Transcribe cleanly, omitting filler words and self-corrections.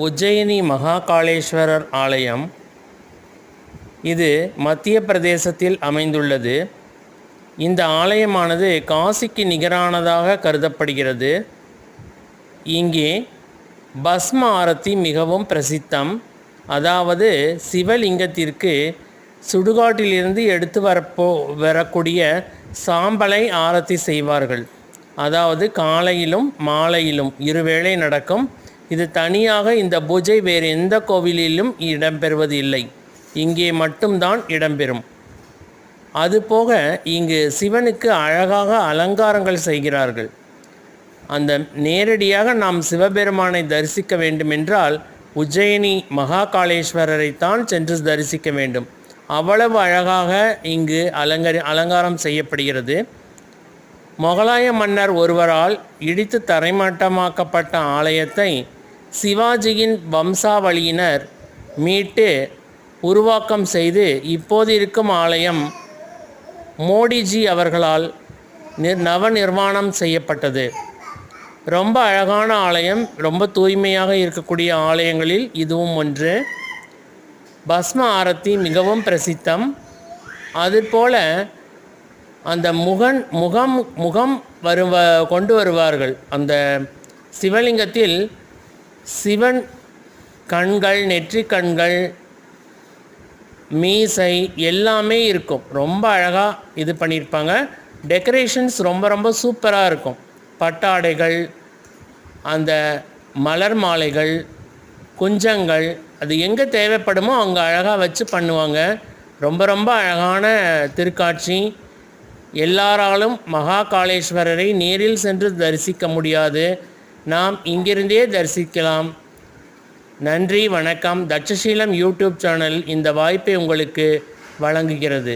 உஜ்ஜயினி மகாகாளேஸ்வரர் ஆலயம். இது மத்திய பிரதேசத்தில் அமைந்துள்ளது. இந்த ஆலயமானது காசிக்கு நிகரானதாக கருதப்படுகிறது. இங்கே பஸ்ம ஆரத்தி மிகவும் பிரசித்தம். அதாவது சிவலிங்கத்திற்கு சுடுகாட்டிலிருந்து எடுத்து வரக்கூடிய சாம்பலை ஆரத்தி செய்வார்கள். அதாவது காலையிலும் மாலையிலும் இருவேளை நடக்கும். இது தனியாக இந்த பூஜை வேறு எந்த கோவிலிலும் இடம்பெறுவது இல்லை, இங்கே மட்டும்தான் இடம்பெறும். அதுபோக இங்கு சிவனுக்கு அழகாக அலங்காரங்கள் செய்கிறார்கள். அந்த நேரடியாக நாம் சிவபெருமானை தரிசிக்க வேண்டுமென்றால் உஜ்ஜயினி மகாகாளேஸ்வரரைத்தான் சென்று தரிசிக்க வேண்டும். அவ்வளவு அழகாக இங்கு அலங்காரம் செய்யப்படுகிறது. முகலாய மன்னர் ஒருவரால் இடித்து தரைமட்டமாக்கப்பட்ட ஆலயத்தை சிவாஜியின் வம்சாவளியினர் மீட்டு உருவாக்கம் செய்து இப்போது இருக்கும் ஆலயம் மோடிஜி அவர்களால் நவநிர்மாணம் செய்யப்பட்டது. ரொம்ப அழகான ஆலயம், ரொம்ப தூய்மையாக இருக்கக்கூடிய ஆலயங்களில் இதுவும் ஒன்று. பஸ்ம ஆரத்தி மிகவும் பிரசித்தம். அதுபோல அந்த முகம் கொண்டு வருவார்கள். அந்த சிவலிங்கத்தில் சிவன் கண்கள், நெற்றி கண்கள், மீசை எல்லாமே இருக்கும். ரொம்ப அழகாக இது பண்ணியிருப்பாங்க. டெக்கரேஷன்ஸ் ரொம்ப சூப்பராக இருக்கும். பட்டாடைகள், அந்த மலர் மாலைகள், குஞ்சங்கள், அது எங்கே தேவைப்படுமோ அங்கே அழகாக வச்சு பண்ணுவாங்க. ரொம்ப அழகான திருக்காட்சி. எல்லாராலும் மகாகாளேஸ்வரரை நேரில் சென்று தரிசிக்க முடியாது, நாம் இங்கிருந்தே தரிசிக்கலாம். நன்றி, வணக்கம். தட்சசீலம் யூடியூப் சேனல் இந்த வாய்ப்பை உங்களுக்கு வழங்குகிறது.